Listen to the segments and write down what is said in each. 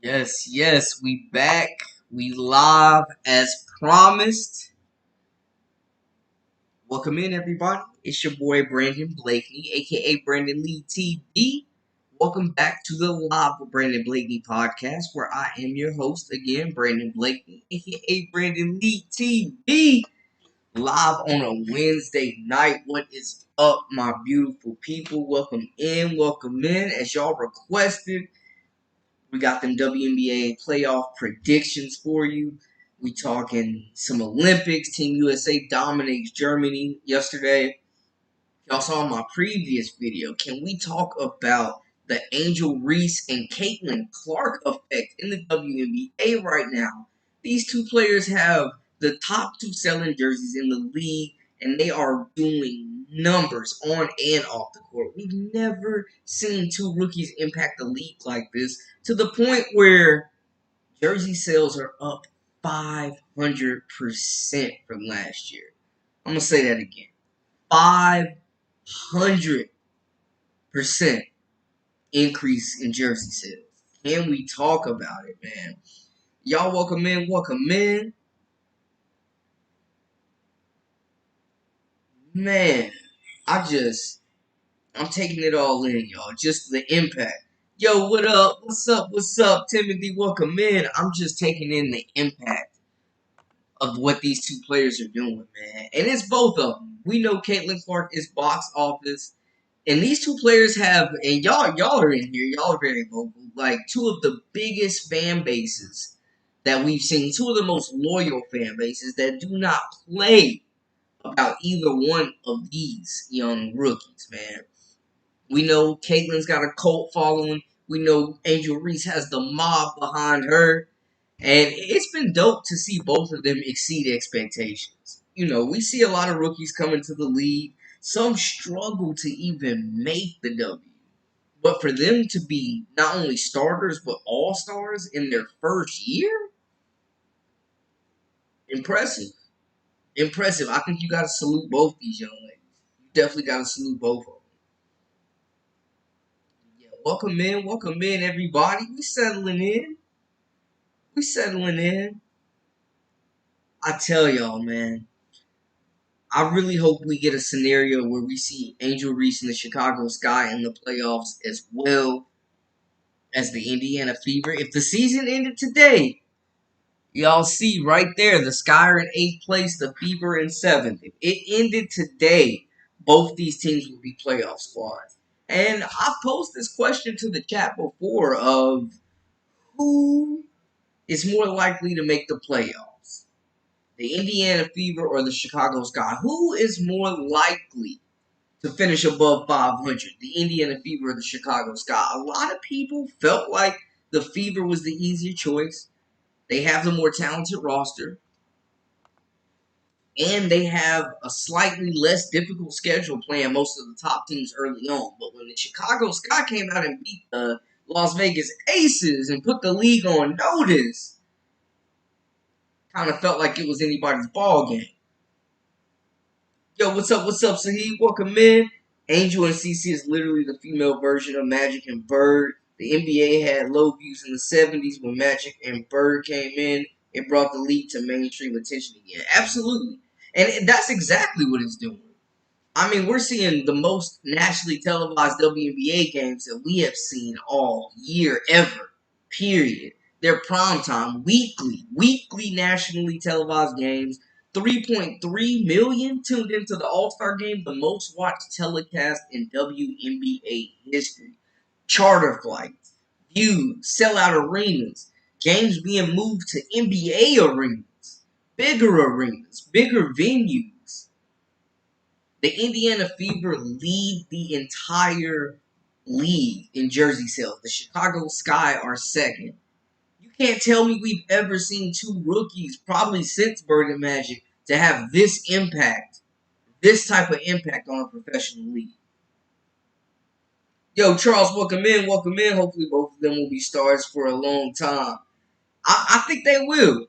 Yes, we back. We live as promised. Welcome in, everybody. It's your boy Brandon Blakeney, aka Brandon Lee TV. Welcome back to the Live with Brandon Blakeney podcast, where I am your host again, Brandon Blakeney, aka Brandon Lee TV. Live on a Wednesday night. What is up, my beautiful people? Welcome in. As y'all requested, we got them WNBA playoff predictions for you. We talking some Olympics. Team USA dominates Germany yesterday. Y'all saw my previous video. Can we talk about the Angel Reese and Caitlin Clark effect in the WNBA right now? These two players have the top two selling jerseys in the league, and they are doing numbers on and off the court. We've never seen two rookies impact the league like this, to the point where jersey sales are up 500% from last year. I'm going to say that again. 500% increase in jersey sales. Can we talk about it, man? Y'all welcome in, welcome in. Man, I'm taking it all in, y'all. Just the impact. Yo, what up? What's up, Timothy? Welcome in. I'm just taking in the impact of what these two players are doing, man. And it's both of them. We know Caitlin Clark is box office. And these two players have, and y'all are in here, y'all are very vocal, like two of the biggest fan bases that we've seen, two of the most loyal fan bases that do not play about either one of these young rookies, man. We know Caitlin's got a cult following. We know Angel Reese has the mob behind her. And it's been dope to see both of them exceed expectations. You know, we see a lot of rookies come into the league. Some struggle to even make the W. But for them to be not only starters, but all stars in their first year, impressive. Impressive. I think you got to salute both these young ladies. You definitely got to salute both of them. Yeah, welcome in, everybody. We settling in. We settling in. I tell y'all, man. I really hope we get a scenario where we see Angel Reese and the Chicago Sky in the playoffs as well as the Indiana Fever. If the season ended today, y'all see right there, the Sky are in 8th place, the Fever in 7th. If it ended today, both these teams would be playoff squads. And I've posed this question to the chat before of who is more likely to make the playoffs? The Indiana Fever or the Chicago Sky? Who is more likely to finish above 500? The Indiana Fever or the Chicago Sky? A lot of people felt like the Fever was the easier choice. They have the more talented roster, and they have a slightly less difficult schedule playing most of the top teams early on. But when the Chicago Sky came out and beat the Las Vegas Aces and put the league on notice, kind of felt like it was anybody's ball game. Yo, what's up, Saheed? Welcome in. Angel and CC is literally the female version of Magic and Bird. The NBA had low views in the 70s when Magic and Bird came in. It brought the league to mainstream attention again. Absolutely. And that's exactly what it's doing. I mean, we're seeing the most nationally televised WNBA games that we have seen all year ever. Period. They're primetime, weekly nationally televised games. 3.3 million tuned into the All-Star game, the most watched telecast in WNBA history. Charter flights, views, sellout arenas, games being moved to NBA arenas, bigger venues. The Indiana Fever lead the entire league in jersey sales. The Chicago Sky are second. You can't tell me we've ever seen two rookies, probably since Bird and Magic, to have this impact, this type of impact on a professional league. Yo, Charles, welcome in. Hopefully both of them will be stars for a long time. I think they will.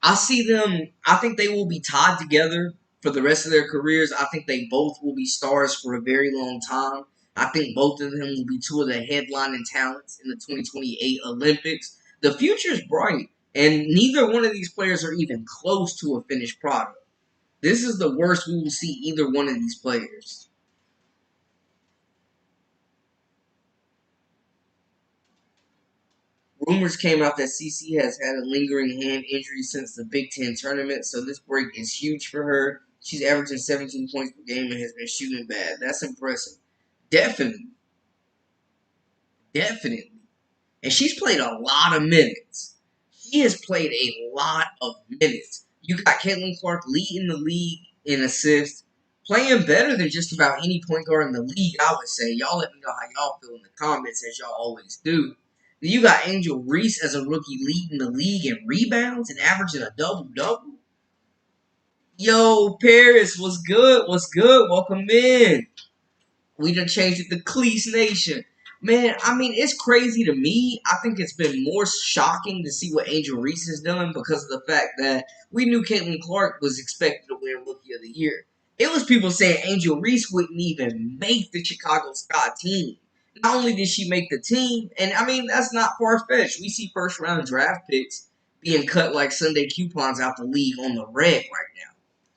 I think they will be tied together for the rest of their careers. I think they both will be stars for a very long time. I think both of them will be two of the headlining talents in the 2028 Olympics. The future's bright, and neither one of these players are even close to a finished product. This is the worst we will see either one of these players. Rumors came out that CC has had a lingering hand injury since the Big Ten tournament, so this break is huge for her. She's averaging 17 points per game and has been shooting bad. That's impressive. Definitely. Definitely. And she's played a lot of minutes. She has played a lot of minutes. You got Caitlin Clark leading the league in assists, playing better than just about any point guard in the league, I would say. Y'all let me know how y'all feel in the comments, as y'all always do. Then you got Angel Reese as a rookie leading the league in rebounds and averaging a double-double. Yo, Paris, what's good? What's good? Welcome in. We done changed it to Cleese Nation. Man, I mean, it's crazy to me. I think it's been more shocking to see what Angel Reese has done because of the fact that we knew Caitlin Clark was expected to win Rookie of the Year. It was people saying Angel Reese wouldn't even make the Chicago Sky team. Not only did she make the team, and I mean, that's not far-fetched. We see first-round draft picks being cut like Sunday coupons out the league on the reg right now.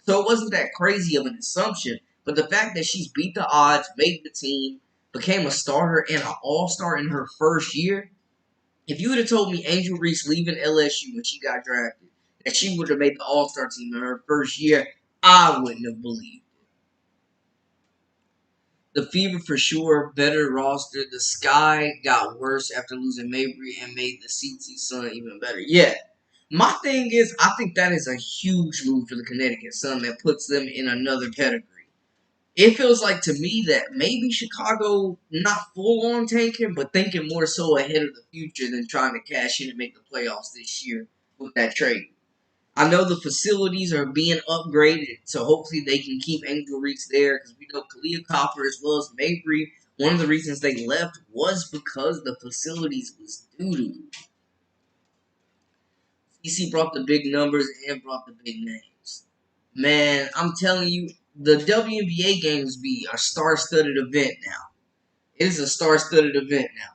So it wasn't that crazy of an assumption. But the fact that she's beat the odds, made the team, became a starter and an all-star in her first year, if you would have told me Angel Reese leaving LSU when she got drafted, that she would have made the all-star team in her first year, I wouldn't have believed. The Fever for sure, better roster. The Sky got worse after losing Mabry and made the CT Sun even better. Yeah. My thing is, I think that is a huge move for the Connecticut Sun that puts them in another pedigree. It feels like to me that maybe Chicago not full on tanking, but thinking more so ahead of the future than trying to cash in and make the playoffs this year with that trade. I know the facilities are being upgraded, so hopefully they can keep Angel Reese there because we know Kalia Copper as well as Mabry. One of the reasons they left was because the facilities was doo-doo. CC brought the big numbers and brought the big names. Man, I'm telling you, the WNBA games be a star-studded event now. It is a star-studded event now.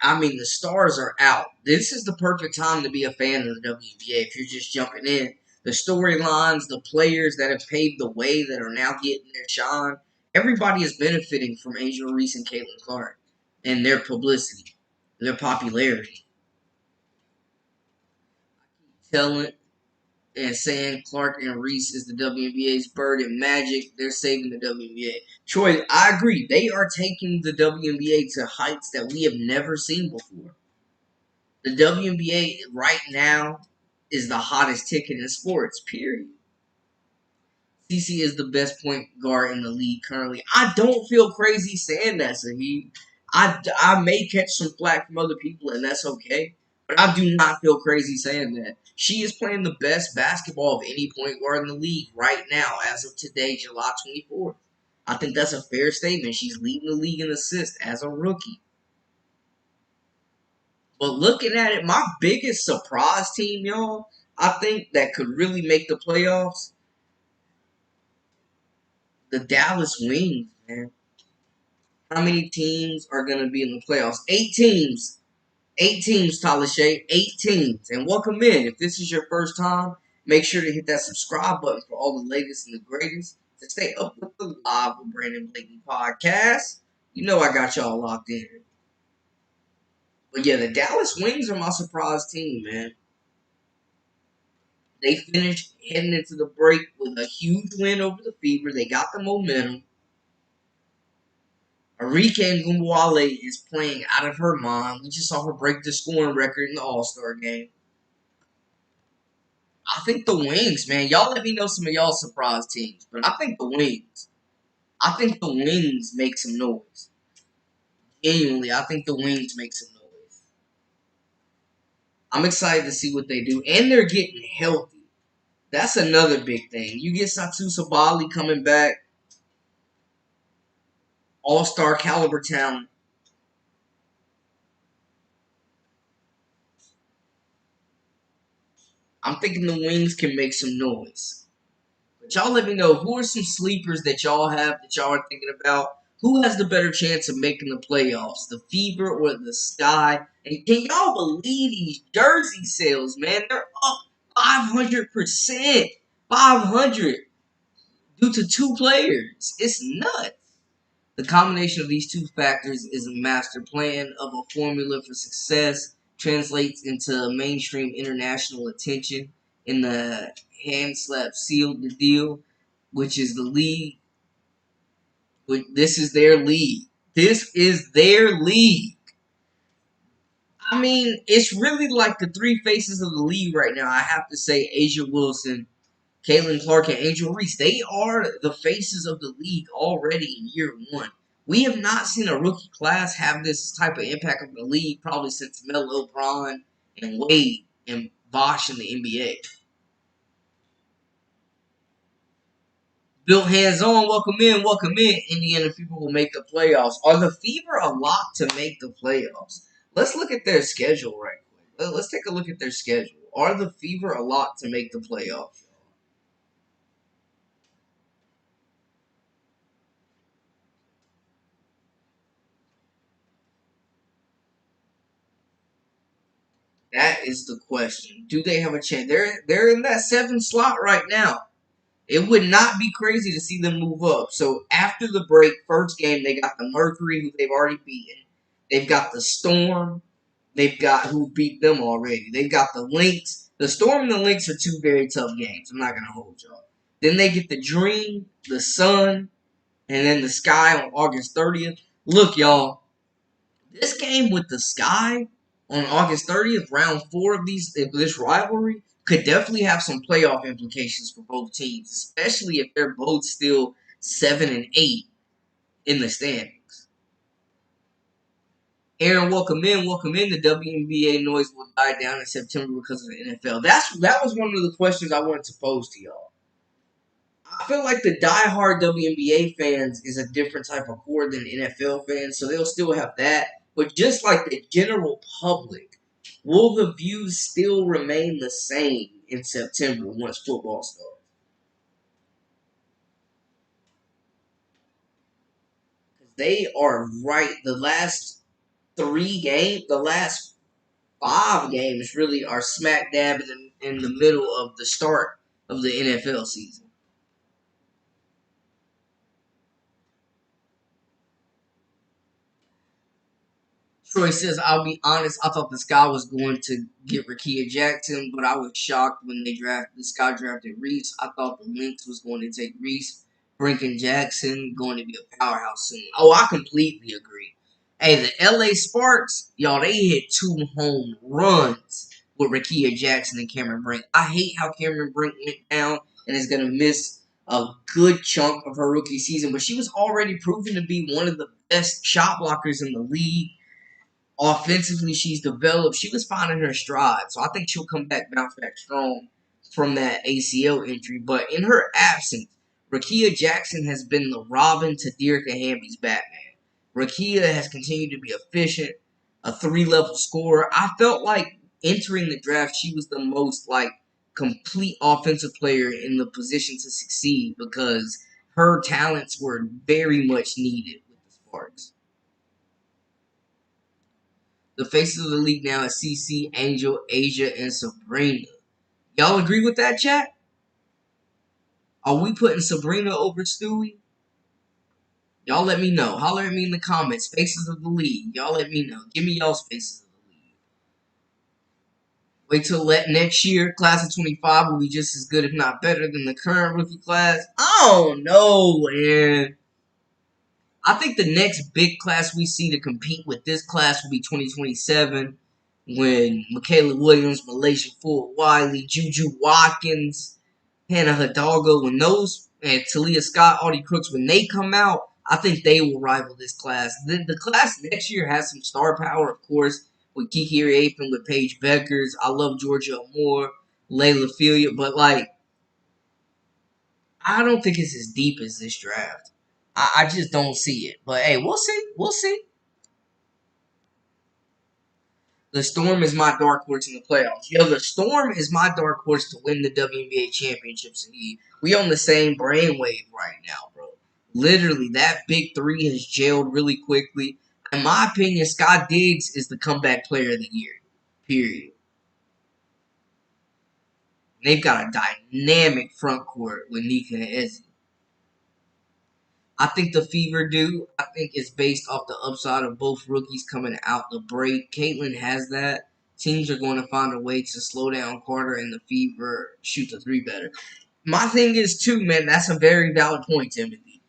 I mean, the stars are out. This is the perfect time to be a fan of the WNBA if you're just jumping in. The storylines, the players that have paved the way that are now getting their shine. Everybody is benefiting from Angel Reese and Caitlin Clark and their publicity, their popularity. Telling and saying Clark and Reese is the WNBA's bird and magic. They're saving the WNBA. Troy, I agree. They are taking the WNBA to heights that we have never seen before. The WNBA right now is the hottest ticket in sports, period. CC is the best point guard in the league currently. I don't feel crazy saying that, Saheed. I may catch some flack from other people, and that's okay. But I do not feel crazy saying that. She is playing the best basketball of any point guard in the league right now, as of today, July 24th. I think that's a fair statement. She's leading the league in assists as a rookie. But looking at it, my biggest surprise team, y'all, I think that could really make the playoffs, the Dallas Wings, man. How many teams are going to be in the playoffs? 8 teams. 8 teams, Talashay. 8 teams. And welcome in. If this is your first time, make sure to hit that subscribe button for all the latest and the greatest to stay up with the Live with Brandon Blakey podcast. You know I got y'all locked in. But yeah, the Dallas Wings are my surprise team, man. They finished heading into the break with a huge win over the Fever. They got the momentum. Arike Wnba is playing out of her mind. We just saw her break the scoring record in the All-Star game. I think the Wings, man. Y'all let me know some of y'all's surprise teams. But I think the Wings. I think the Wings make some noise. Genuinely, I think the Wings make some noise. I'm excited to see what they do. And they're getting healthy. That's another big thing. You get Satu Sabali coming back. All-star caliber talent. I'm thinking the Wings can make some noise. But y'all let me know who are some sleepers that y'all have that y'all are thinking about. Who has the better chance of making the playoffs, the Fever or the Sky? And can y'all believe these jersey sales, man? They're up 500%. 500 due to two players. It's nuts. The combination of these two factors is a master plan of a formula for success, translates into mainstream international attention, and the hand slap sealed the deal, which is the league. This is their league. This is their league. I mean, it's really like the three faces of the league right now. I have to say, Asia Wilson, Caitlin Clark, and Angel Reese. They are the faces of the league already in year one. We have not seen a rookie class have this type of impact on the league probably since Melo, Braun, and Wade and Bosch in the NBA. Built hands on, welcome in, welcome in. Indiana Fever will make the playoffs. Are the Fever a lock to make the playoffs? Let's look at their schedule right quick. Let's take a look at their schedule. Are the Fever a lock to make the playoffs? That is the question. Do they have a chance? They're in that 7 slot right now. It would not be crazy to see them move up. So after the break, first game, they got the Mercury, who they've already beaten. They've got the Storm. They've got who beat them already. They've got the Lynx. The Storm and the Lynx are two very tough games. I'm not going to hold y'all. Then they get the Dream, the Sun, and then the Sky on August 30th. Look, y'all. This game with the Sky on August 30th, round 4 of this rivalry, could definitely have some playoff implications for both teams, especially if they're both still 7 and 8 in the standings. Aaron, welcome in, welcome in. The WNBA noise will die down in September because of the NFL. That was one of the questions I wanted to pose to y'all. I feel like the diehard WNBA fans is a different type of core than NFL fans, so they'll still have that. But just like the general public, will the views still remain the same in September once football starts? Because they are right. The last 3 games, the last 5 games really are smack dab in the middle of the start of the NFL season. Troy says, I'll be honest, I thought the Sky was going to get Rakia Jackson, but I was shocked when the Sky drafted Reese. I thought the Lynx was going to take Reese. Brinken Jackson going to be a powerhouse soon. Oh, I completely agree. Hey, the LA Sparks, y'all, they hit 2 home runs with Rakia Jackson and Cameron Brink. I hate how Cameron Brink went down and is going to miss a good chunk of her rookie season, but she was already proven to be one of the best shot blockers in the league. Offensively, she's developed. She was finding her stride. So I think she'll come back, bounce back strong from that ACL injury. But in her absence, Rakia Jackson has been the Robin to Dearica Hamby's Batman. Rakia has continued to be efficient, a 3-level scorer. I felt like entering the draft, she was the most complete offensive player in the position to succeed because her talents were very much needed with the Sparks. The faces of the league now is CC, Angel, Asia, and Sabrina. Y'all agree with that, chat? Are we putting Sabrina over Stewie? Y'all let me know. Holler at me in the comments. Faces of the league. Y'all let me know. Give me y'all's faces of the league. Wait till next year, class of 25 will be just as good, if not better, than the current rookie class. I don't know, man. I think the next big class we see to compete with this class will be 2027 when Michaela Williams, Malaysia Ford Wiley, Juju Watkins, Hannah Hidalgo, when those, and Talia Scott, Audie Crooks, when they come out, I think they will rival this class. The class next year has some star power, of course, with Kiki Apin, with Paige Beckers. I love Georgia Moore, Layla Filia, but I don't think it's as deep as this draft. I just don't see it. But hey, we'll see. We'll see. The Storm is my dark horse in the playoffs. Yo, the Storm is my dark horse to win the WNBA championships. We on the same brainwave right now, bro. Literally, that big three has gelled really quickly. In my opinion, Scott Diggs is the comeback player of the year. Period. They've got a dynamic front court with Nika and Ezzy. I think the Fever do. I think it's based off the upside of both rookies coming out the break. Caitlin has that. Teams are going to find a way to slow down Carter and the Fever shoot the three better. My thing is, too, man, that's a very valid point, Timothy.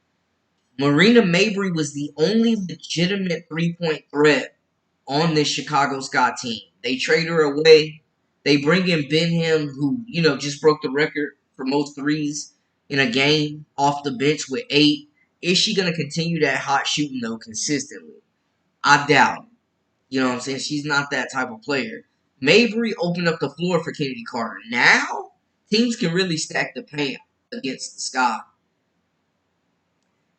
Marina Mabry was the only legitimate three-point threat on this Chicago Sky team. They trade her away. They bring in Benham, who, just broke the record for most threes in a game off the bench with 8. Is she going to continue that hot shooting, though, consistently? I doubt it. You know what I'm saying? She's not that type of player. Mabry opened up the floor for Kennedy Carter. Now, teams can really stack the paint against the Sky.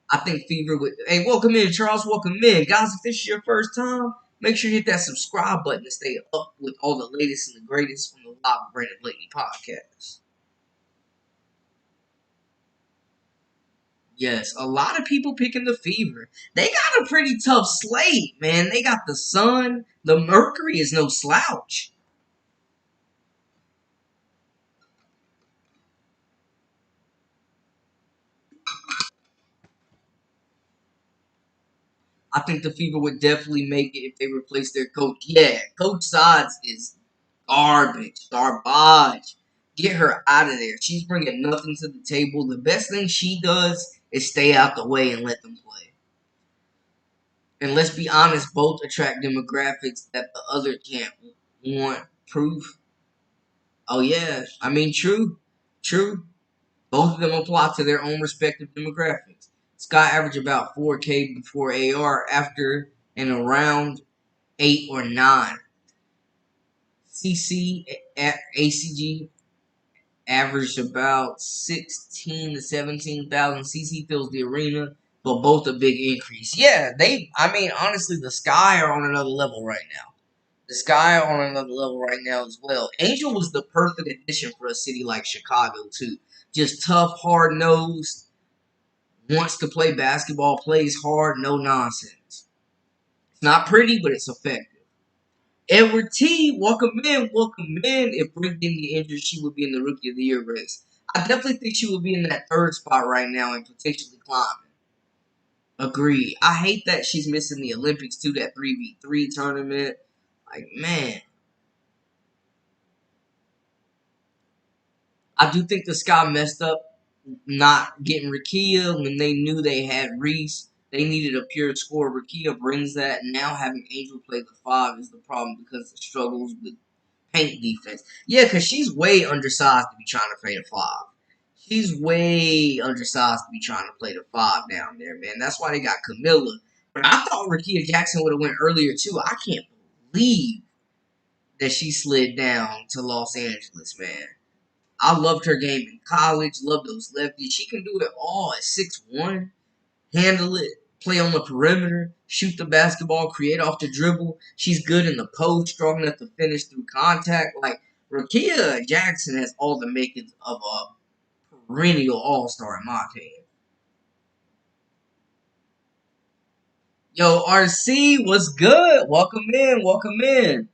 I think Fever would. Hey, welcome in, Charles. Welcome in. Guys, if this is your first time, make sure you hit that subscribe button to stay up with all the latest and the greatest from the Live Brandon Blakey podcast. Yes, a lot of people picking the Fever. They got a pretty tough slate, man. They got the Sun. The Mercury is no slouch. I think the Fever would definitely make it if they replace their coach. Yeah, Coach Sides is garbage. Get her out of there. She's bringing nothing to the table. The best thing she does is stay out the way and let them play. And let's be honest, both attract demographics that the other can't want proof. Oh yeah, I mean true. Both of them apply to their own respective demographics. Scott averaged about 4K before AR after and around 8 or 9. CC at ACG averaged about 16 to 17,000. CC fills the arena, but both a big increase. Yeah, honestly, the Sky are on another level right now. The Sky are on another level right now as well. Angel was the perfect addition for a city like Chicago, too. Just tough, hard nosed, wants to play basketball, plays hard, no nonsense. It's not pretty, but it's effective. Edward T, welcome in, welcome in. If Brick didn't get injured, she would be in the Rookie of the Year race. I definitely think she would be in that third spot right now and potentially climbing. Agreed. I hate that she's missing the Olympics too, that 3v3 tournament. Like, man. I do think the Sky messed up not getting Rakia when they knew they had Reese. They needed a pure scorer. Rakia brings that. Now having Angel play the 5 is the problem because of the struggles with paint defense. Yeah, because she's way undersized to be trying to play the 5. She's way undersized to be trying to play the 5 down there, man. That's why they got Camilla. But I thought Rakia Jackson would have went earlier, too. I can't believe that she slid down to Los Angeles, man. I loved her game in college. Loved those lefties. She can do it all at 6'1". Handle it. Play on the perimeter. Shoot the basketball. Create off the dribble. She's good in the post. Strong enough to finish through contact. Like, Rakia Jackson has all the makings of a perennial all-star, in my opinion. Yo, RC, what's good? Welcome in. Welcome in.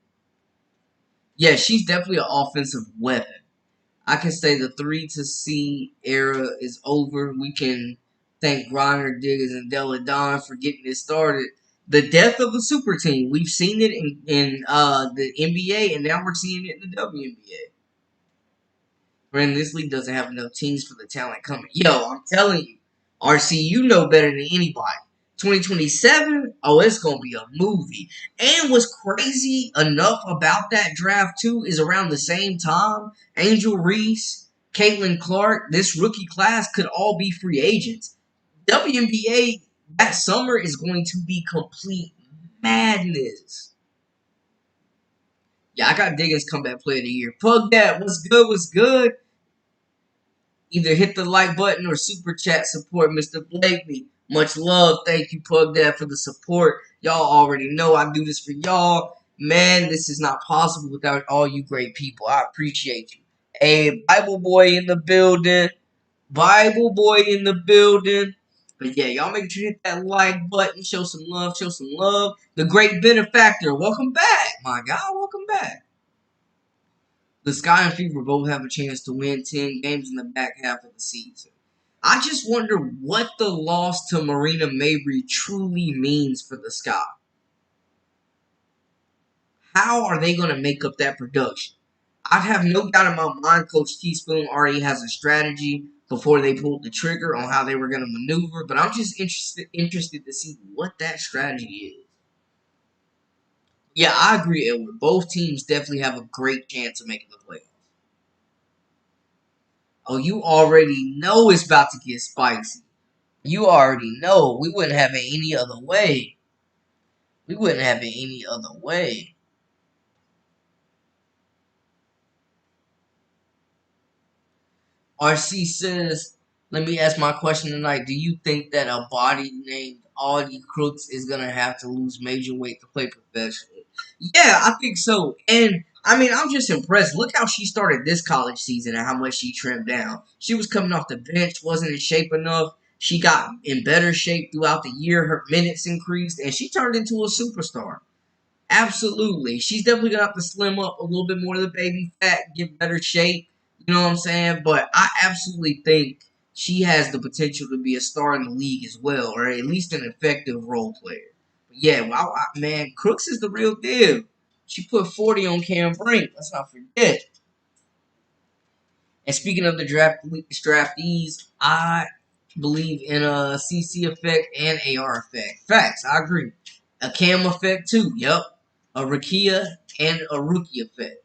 Yeah, she's definitely an offensive weapon. I can say the 3 to C era is over. We can thank Griner, Diggers, and Della Don for getting it started. The death of a super team. We've seen it in the NBA, and now we're seeing it in the WNBA. Brandon, this league doesn't have enough teams for the talent coming. Yo, I'm telling you, RC, you know better than anybody. 2027, oh, it's going to be a movie. And what's crazy enough about that draft, too, is around the same time, Angel Reese, Caitlin Clark, this rookie class could all be free agents. WNBA that summer is going to be complete madness. Yeah, I got Diggins comeback player of the year. Plug that. What's good? What's good? Either hit the like button or super chat support Mr. Blakely. Much love. Thank you, Plug Dad, for the support. Y'all already know I do this for y'all. Man, this is not possible without all you great people. I appreciate you. Hey, Bible Boy in the building. Bible Boy in the building. But yeah, y'all make sure you hit that like button, show some love, show some love. The great benefactor, welcome back, my guy, welcome back. The Sky and Fever both have a chance to win 10 games in the back half of the season. I just wonder what the loss to Marina Mabry truly means for the Sky. How are they going to make up that production? I have no doubt in my mind Coach Teaspoon already has a strategy before they pulled the trigger on how they were going to maneuver, but I'm just interested to see what that strategy is. Yeah, I agree, Edward. Both teams definitely have a great chance of making the playoffs. Oh, you already know it's about to get spicy. You already know. We wouldn't have it any other way. We wouldn't have it any other way. RC says, let me ask my question tonight. Do you think that a body named Audie Crooks is going to have to lose major weight to play professionally? Yeah, I think so. And, I mean, I'm just impressed. Look how she started this college season and how much she trimmed down. She was coming off the bench, wasn't in shape enough. She got in better shape throughout the year. Her minutes increased, and she turned into a superstar. Absolutely. She's definitely going to have to slim up a little bit more of the baby fat, get better shape. You know what I'm saying? But I absolutely think she has the potential to be a star in the league as well, or at least an effective role player. But yeah, wow, man, Crooks is the real deal. She put 40 on Cam Brink. Let's not forget. And speaking of the draftees, I believe in a CC effect and AR effect. Facts, I agree. A Cam effect too. Yep. A Rakia and a rookie effect.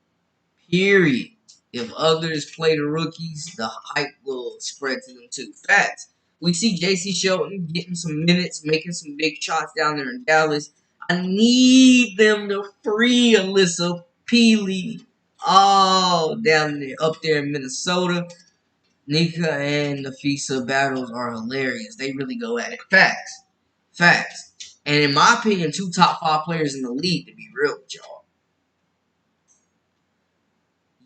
Period. If others play the rookies, the hype will spread to them too. Facts. We see J.C. Shelton getting some minutes, making some big shots down there in Dallas. I need them to free Alyssa Peely. Oh, down there, up there in Minnesota. Nika and Nafisa battles are hilarious. They really go at it. Facts. Facts. And in my opinion, two top 5 players in the league, to be real with y'all.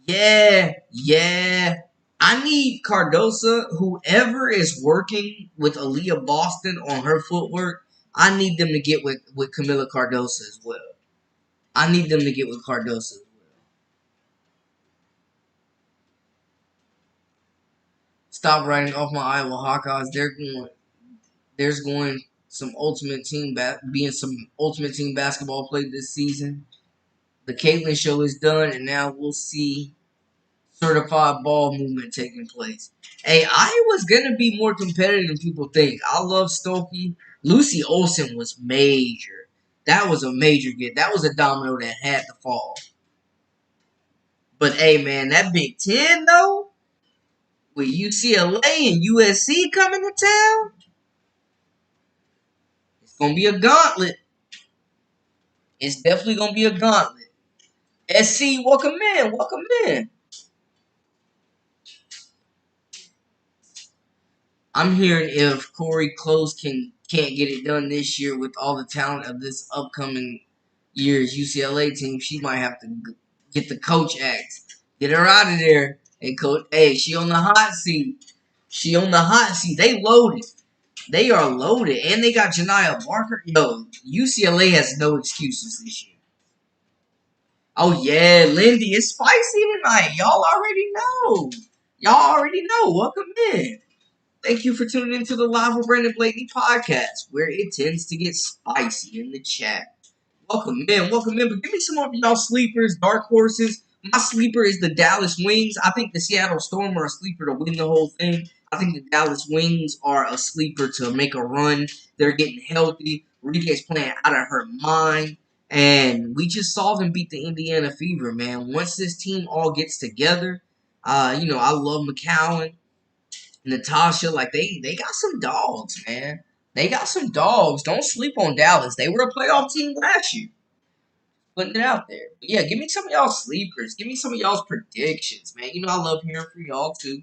Yeah, yeah. I need Cardosa, whoever is working with Aaliyah Boston on her footwork, I need them to get with Camila Cardosa as well. I need them to get with Cardosa as well. Stop writing off my Iowa Hawkeyes. There's going some being some ultimate team basketball played this season. The Caitlin show is done, and now we'll see certified ball movement taking place. Hey, Iowa's gonna be more competitive than people think. I love Stokey. Lucy Olsen was major. That was a major get. That was a domino that had to fall. But hey, man, that Big Ten though, with UCLA and USC coming to town, it's gonna be a gauntlet. It's definitely gonna be a gauntlet. SC, welcome in, welcome in. I'm hearing if Corey Close can't get it done this year with all the talent of this upcoming year's UCLA team, she might have to get the coach axe. Get her out of there. Hey, coach. Hey, she on the hot seat. She on the hot seat. They loaded. They are loaded. And they got Janiyah Barker. Yo, UCLA has no excuses this year. Oh, yeah. Lindy, it's spicy tonight. Y'all already know. Y'all already know. Welcome in. Thank you for tuning into the Live with Brandon Blakely podcast, where it tends to get spicy in the chat. Welcome in, welcome in. But give me some of y'all sleepers, dark horses. My sleeper is the Dallas Wings. I think the Seattle Storm are a sleeper to win the whole thing. I think the Dallas Wings are a sleeper to make a run. They're getting healthy. Rige's playing out of her mind. And we just saw them beat the Indiana Fever, man. Once this team all gets together, I love McCowan. Natasha, like they got some dogs, man. They got some dogs. Don't sleep on Dallas. They were a playoff team last year. Putting it out there. But yeah, give me some of y'all sleepers. Give me some of y'all's predictions, man. You know I love hearing from y'all too.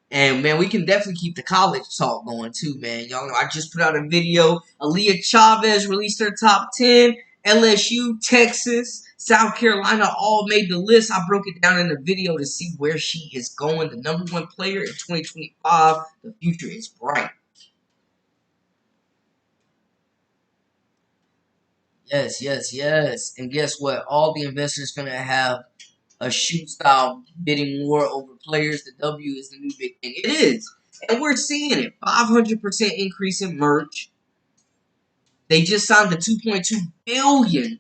And man, we can definitely keep the college talk going too, man. Y'all know I just put out a video. Aaliyah Chavez released her top 10. LSU, Texas, South Carolina all made the list. I broke it down in the video to see where she is going. The #1 player in 2025. The future is bright. Yes, yes, yes. And guess what? All the investors gonna have a shoot style bidding war over players. The W is the new big thing. It is. And we're seeing it. 500% increase in merch. They just signed a $2.2 billion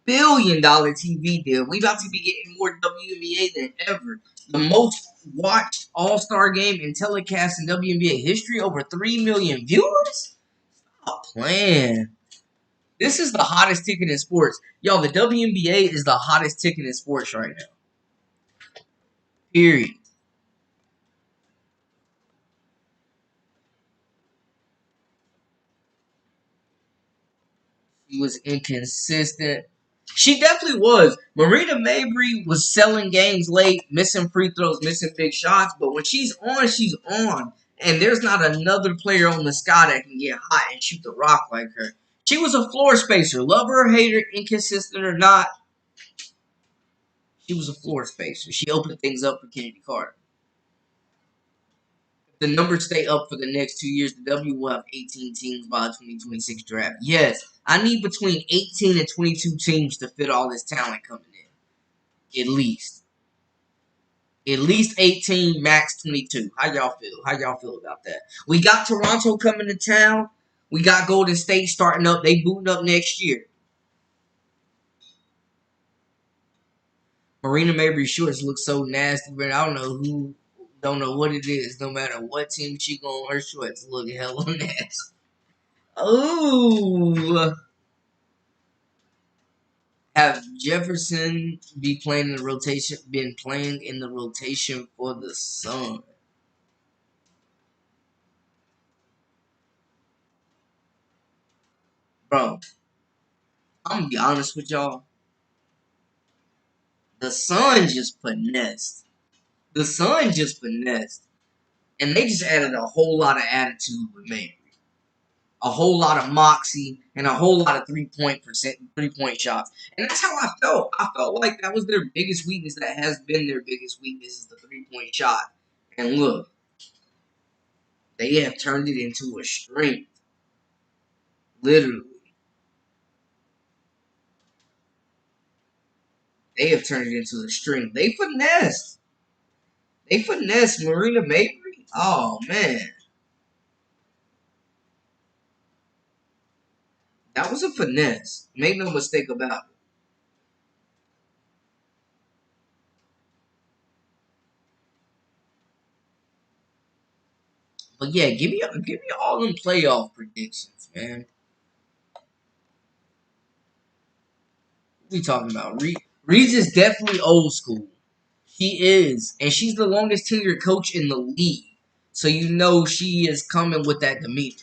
TV deal. We about to be getting more WNBA than ever. The most watched All-Star game and telecast in WNBA history, over 3 million viewers? Oh, plan. This is the hottest ticket in sports. Y'all, the WNBA is the hottest ticket in sports right now. Period. She was inconsistent. She definitely was. Marina Mabry was selling games late, missing free throws, missing big shots. But when she's on, she's on. And there's not another player on the sky that can get hot and shoot the rock like her. She was a floor spacer. Love her or hate her, inconsistent or not, she was a floor spacer. She opened things up for Kennedy Carter. If the numbers stay up for the next 2 years, the W will have 18 teams by the 2026 draft. Yes, I need between 18 and 22 teams to fit all this talent coming in. At least. At least 18, max 22. How y'all feel? How y'all feel about that? We got Toronto coming to town. We got Golden State starting up. They booting up next year. Marina Mabry shorts look so nasty, but I don't know what it is. No matter what team she go on, her shorts look hella nasty. Ooh. Have Jefferson been playing in the rotation for the Sun? Bro, I'm gonna be honest with y'all. The Sun just finessed. The Sun just finessed. And they just added a whole lot of attitude with Mabry. A whole lot of moxie and a whole lot of 3-point shots. And that's how I felt. I felt like that was their biggest weakness. That has been their biggest weakness, is the 3-point shot. And look, they have turned it into a strength. Literally. They have turned it into a strength. They finessed. They finessed Marina Mabry. Oh man. That was a finesse. Make no mistake about it. But yeah, give me all them playoff predictions, man. What we talking about? Reese is definitely old school. She is, and she's the longest tenured coach in the league. So you know she is coming with that demeanor.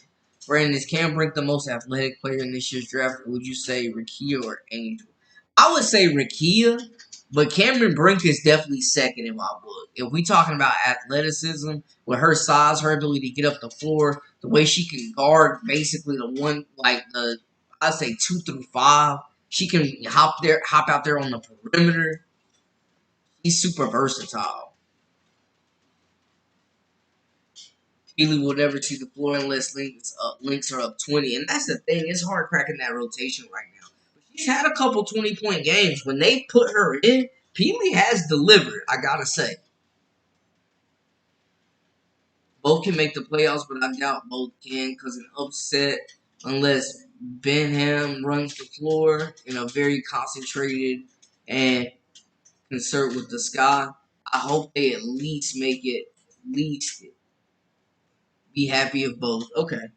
Brandon, is Cam Brink the most athletic player in this year's draft, or would you say Rakia or Angel? I would say Rakia, but Cameron Brink is definitely second in my book. If we talking about athleticism, with her size, her ability to get up the floor, the way she can guard basically the one like the I'd say 2 through 5. She can hop out there on the perimeter. He's super versatile. Keely will never see the floor unless links are up 20. And that's the thing. It's hard cracking that rotation right now. But she's had a couple 20-point games. When they put her in, Keely has delivered, I gotta say. Both can make the playoffs, but I doubt both can because an upset, unless Benham runs the floor in a very concentrated and concert with the sky. I hope they at least make it, at least be happy of both. Okay.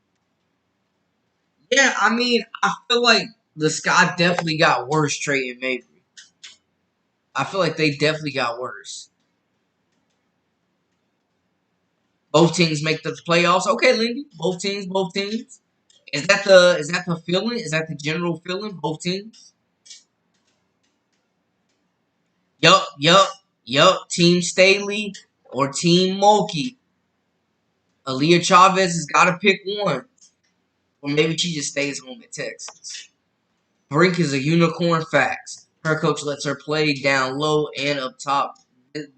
Yeah, I mean, I feel like the Sky definitely got worse trading Mabry. I feel like they definitely got worse. Both teams make the playoffs. Okay, Lindy. Both teams, both teams. Is that the feeling? Is that the general feeling? Both teams? Yup, yup, yup. Team Staley or Team Mulkey. Aaliyah Chavez has got to pick one. Or maybe she just stays home in Texas. Brink is a unicorn facts. Her coach lets her play down low and up top.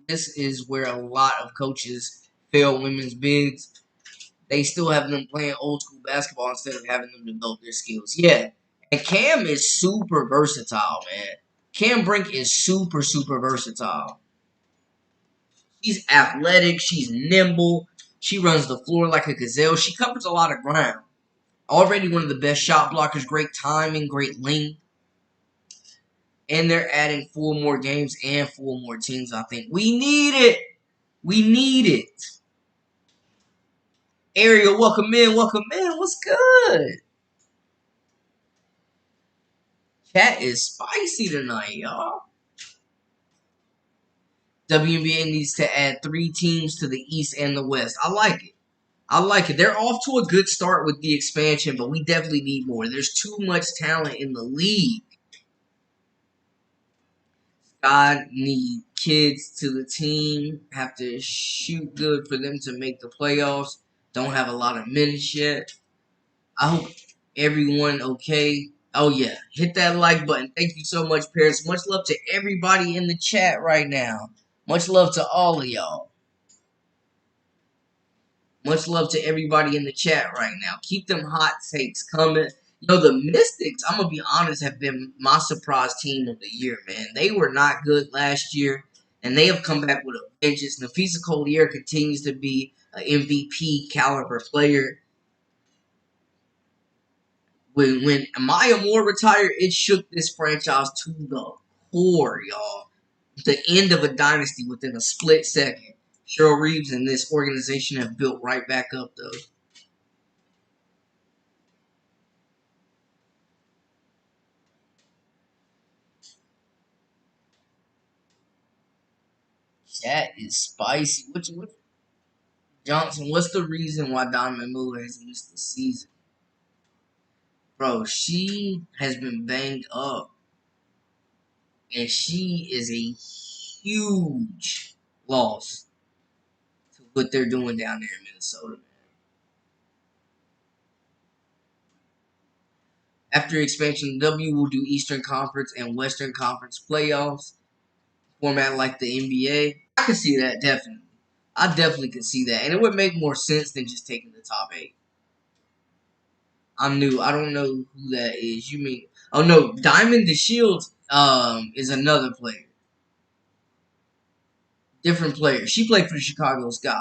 This is where a lot of coaches fail women's bigs. They still have them playing old school basketball instead of having them develop their skills. Yeah, And Cam is super versatile, man. Cam Brink is super, super versatile. She's athletic. She's nimble. She runs the floor like a gazelle. She covers a lot of ground. Already one of the best shot blockers. Great timing, great length. And they're adding 4 more games and 4 more teams, I think. We need it. We need it. Ariel, welcome in. Welcome in. What's good? Chat is spicy tonight, y'all. WNBA needs to add 3 teams to the East and the West. I like it. I like it. They're off to a good start with the expansion, but we definitely need more. There's too much talent in the league. God need kids to the team. Have to shoot good for them to make the playoffs. Don't have a lot of minutes yet. I hope everyone okay. Oh yeah, hit that like button. Thank you so much, Paris. Much love to everybody in the chat right now. Much love to all of y'all. Much love to everybody in the chat right now. Keep them hot takes coming. Yo, the Mystics, I'm going to be honest, have been my surprise team of the year, man. They were not good last year, and they have come back with a vengeance. Nafisa Collier continues to be an MVP caliber player. When Maya Moore retired, it shook this franchise to the core, y'all. The end of a dynasty within a split second. Cheryl Reeves and this organization have built right back up, though. Chat is spicy. What Johnson? What's the reason why Donovan Miller has missed the season, bro? She has been banged up, and she is a huge loss to what they're doing down there in Minnesota, man. After expansion, W will do Eastern Conference and Western Conference playoffs format like the NBA. I can see that definitely. I definitely could see that, and it would make more sense than just taking the top 8. I'm new. I don't know who that is. You mean? Oh no, Diamond the Shield is another player, different player. She played for the Chicago Sky.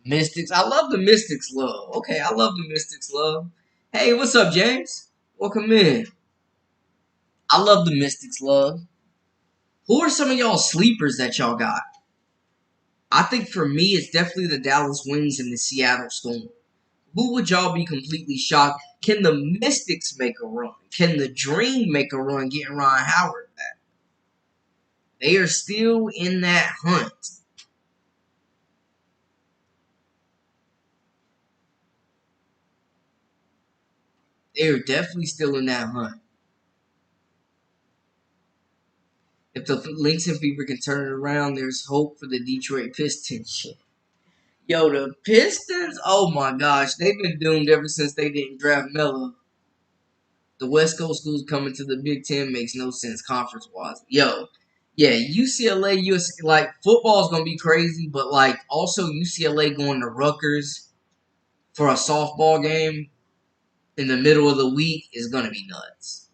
Mystics. I love the Mystics love. Okay, I love the Mystics love. Hey, what's up, James? Welcome in. I love the Mystics love. Who are some of y'all sleepers that y'all got? I think for me, it's definitely the Dallas Wings and the Seattle Storm. Who would y'all be completely shocked? Can the Mystics make a run? Can the Dream make a run getting Ron Howard back? They are still in that hunt. They are definitely still in that hunt. If the Lynx and Fever can turn it around, there's hope for the Detroit Pistons. Yo, the Pistons, oh my gosh, they've been doomed ever since they didn't draft Melo. The West Coast schools coming to the Big Ten makes no sense conference wise. Yo, yeah, UCLA, like football's gonna be crazy, but like also UCLA going to Rutgers for a softball game in the middle of the week is gonna be nuts.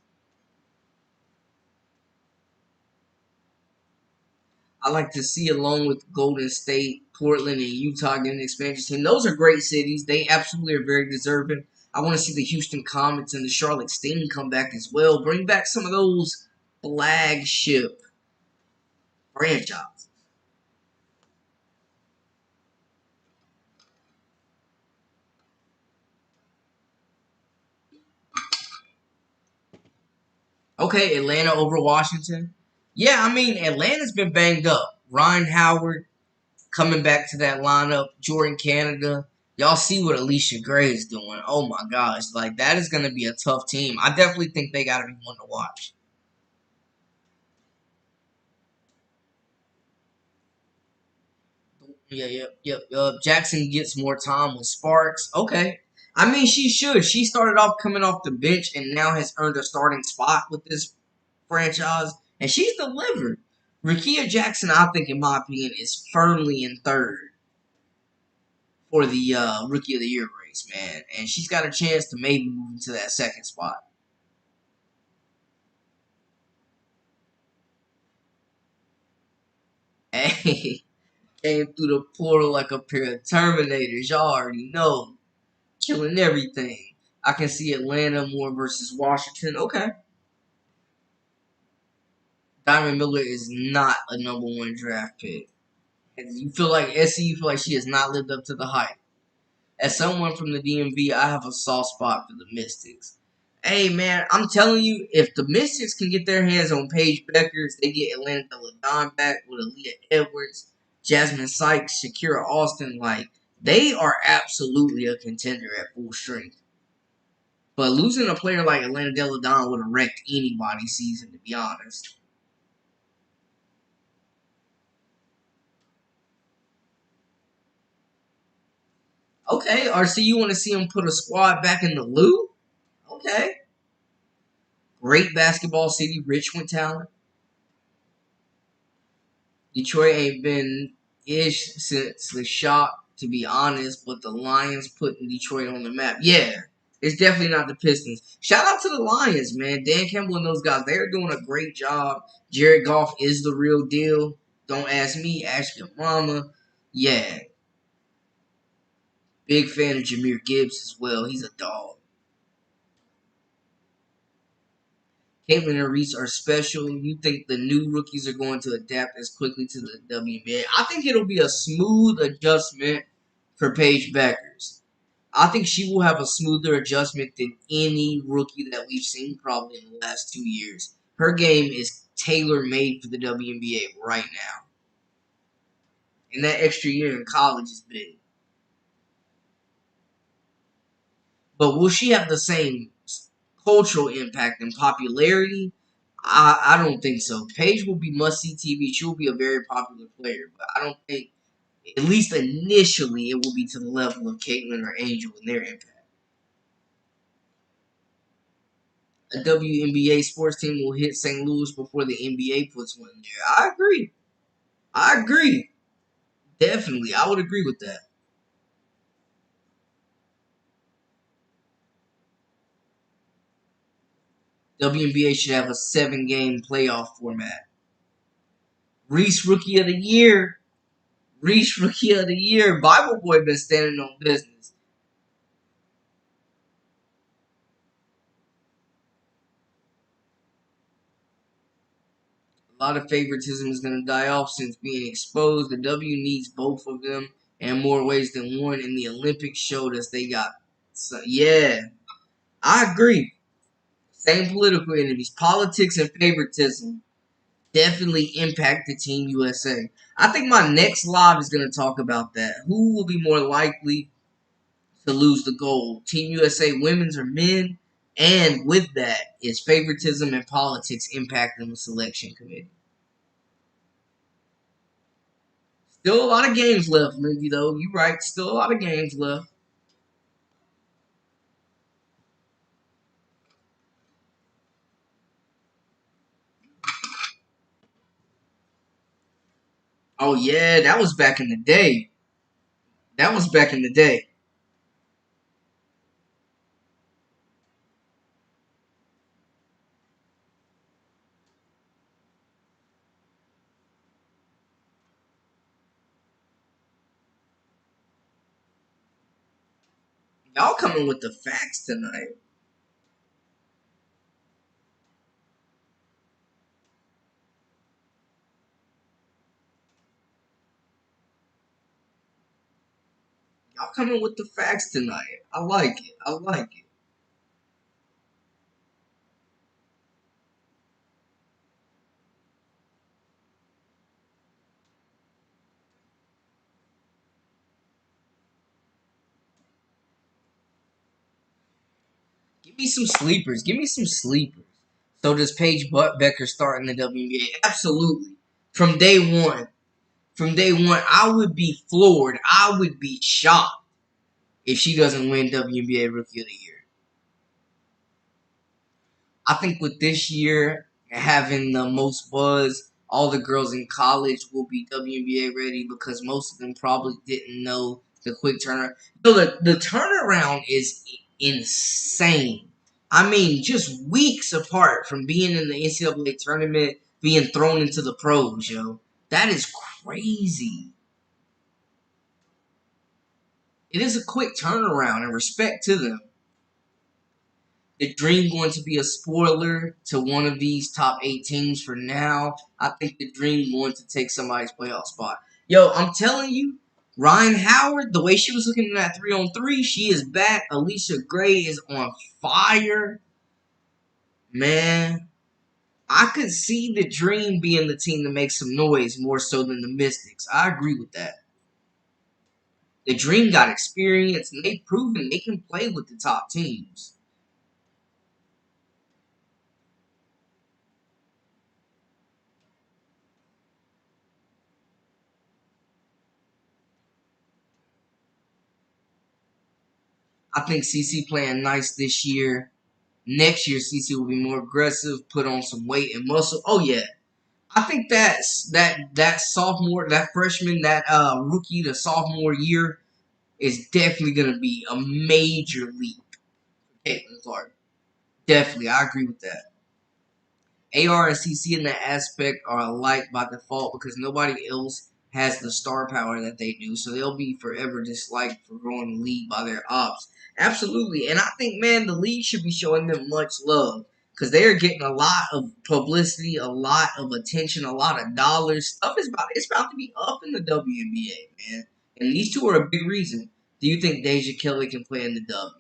I like to see, along with Golden State, Portland, and Utah getting an expansion team. Those are great cities. They absolutely are very deserving. I want to see the Houston Comets and the Charlotte Sting come back as well. Bring back some of those flagship franchises. Okay, Atlanta over Washington. Yeah, I mean, Atlanta's been banged up. Ryan Howard coming back to that lineup. Jordan Canada. Y'all see what Alicia Gray is doing. Oh my gosh. Like, that is going to be a tough team. I definitely think they got to be one to watch. Yeah, yep. Jackson gets more time with Sparks. Okay. I mean, she should. She started off coming off the bench and now has earned a starting spot with this franchise, and she's delivered. Rakia Jackson, I think, in my opinion, is firmly in third for the Rookie of the Year race, man. And she's got a chance to maybe move into that second spot. Hey, came through the portal like a pair of Terminators. Y'all already know. Killing everything. I can see Atlanta more versus Washington. Okay. Diamond Miller is not a number one draft pick. You feel like SCU feel like she has not lived up to the hype. As someone from the DMV, I have a soft spot for the Mystics. Hey man, I'm telling you, if the Mystics can get their hands on Paige Beckers, they get Atlanta Ladon back with Aaliyah Edwards, Jasmine Sykes, Shakira Austin, like they are absolutely a contender at full strength. But losing a player like Atlanta Deladon would have wrecked anybody's season, to be honest. Okay, RC, you want to see him put a squad back in the loop? Okay. Great basketball city, rich with talent. Detroit ain't been ish since the shock, to be honest, but the Lions putting Detroit on the map. Yeah, it's definitely not the Pistons. Shout out to the Lions, man. Dan Campbell and those guys, they're doing a great job. Jared Goff is the real deal. Don't ask me, ask your mama. Yeah, big fan of Jameer Gibbs as well. He's a dog. Caitlin and Reese are special. You think the new rookies are going to adapt as quickly to the WNBA? I think it'll be a smooth adjustment for Paige Beckers. I think she will have a smoother adjustment than any rookie that we've seen probably in the last 2 years. Her game is tailor made for the WNBA right now. And that extra year in college is big. But will she have the same cultural impact and popularity? I don't think so. Paige will be must see TV. She will be a very popular player, but I don't think, at least initially, it will be to the level of Caitlin or Angel in their impact. A WNBA sports team will hit St. Louis before the NBA puts one there. I agree. I agree. Definitely. I would agree with that. WNBA should have a 7-game playoff format. Reese Rookie of the Year. Reese Rookie of the Year. Bible Boy been standing on business. A lot of favoritism is going to die off since being exposed. The W needs both of them in more ways than one, and the Olympics showed us they got. So, yeah, I agree. Same political enemies. Politics and favoritism definitely impact the Team USA. I think my next live is going to talk about that. Who will be more likely to lose the gold? Team USA women's or men? And with that, is favoritism and politics impacting the selection committee? Still a lot of games left, Lindsay, though. You right. Still a lot of games left. Oh, yeah. That was back in the day. That was back in the day. Y'all coming with the facts tonight. Y'all coming with the facts tonight. I like it. I like it. Give me some sleepers. Give me some sleepers. So does Paige Becker start in the WNBA? Absolutely. From day one. From day one, I would be floored. I would be shocked if she doesn't win WNBA Rookie of the Year. I think with this year having the most buzz, all the girls in college will be WNBA ready because most of them probably didn't know the quick turnaround. So the turnaround is insane. I mean, just weeks apart from being in the NCAA tournament, being thrown into the pros, yo. That is crazy. It is a quick turnaround, and respect to them. The dream going to be a spoiler to one of these top 8 teams for now. I think the dream going to take somebody's playoff spot. Yo, I'm telling you, Ryan Howard, the way she was looking in that 3-on-3, she is back. Alicia Gray is on fire. Man, I could see the dream being the team to make some noise more so than the Mystics. I agree with that. The dream got experience, and they've proven they can play with the top teams. I think CC playing nice this year. Next year, CC will be more aggressive, put on some weight and muscle. Oh yeah, I think that sophomore, that freshman, that rookie, the sophomore year is definitely gonna be a major leap. Caitlin Clark, definitely, I agree with that. AR and CC in that aspect are alike by default because nobody else has the star power that they do, so they'll be forever disliked for growing the league by their ops. Absolutely, and I think, man, the league should be showing them much love because they are getting a lot of publicity, a lot of attention, a lot of dollars. Stuff is about to be up in the WNBA, man, and these two are a big reason. Do you think Deja Kelly can play in the W?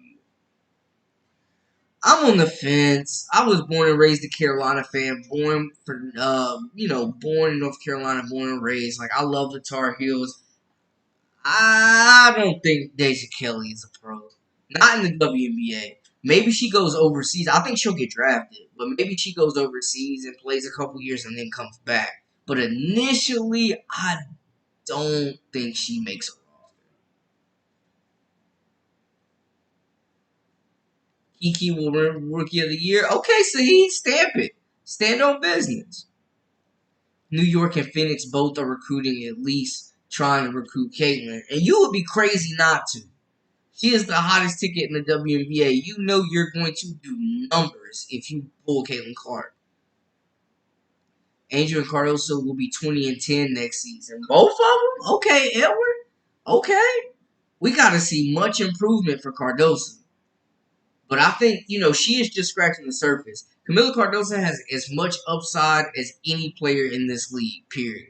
I'm on the fence. I was born and raised a Carolina fan, born for born in North Carolina, born and raised. Like I love the Tar Heels. I don't think Deja Kelly is a pro. Not in the WNBA. Maybe she goes overseas. I think she'll get drafted, but maybe she goes overseas and plays a couple years and then comes back. But initially, I don't think she makes a roster. Kiki will win Rookie of the Year. Okay, see, stamp it. Stand on business. New York and Phoenix both are recruiting, at least trying to recruit Caitlin. And you would be crazy not to. She is the hottest ticket in the WNBA. You know you're going to do numbers if you pull Caitlin Clark. Angel and Cardoso will be 20-10 next season. Both of them? Okay, Edward. Okay. We got to see much improvement for Cardoso. But I think, she is just scratching the surface. Camila Cardoso has as much upside as any player in this league, period.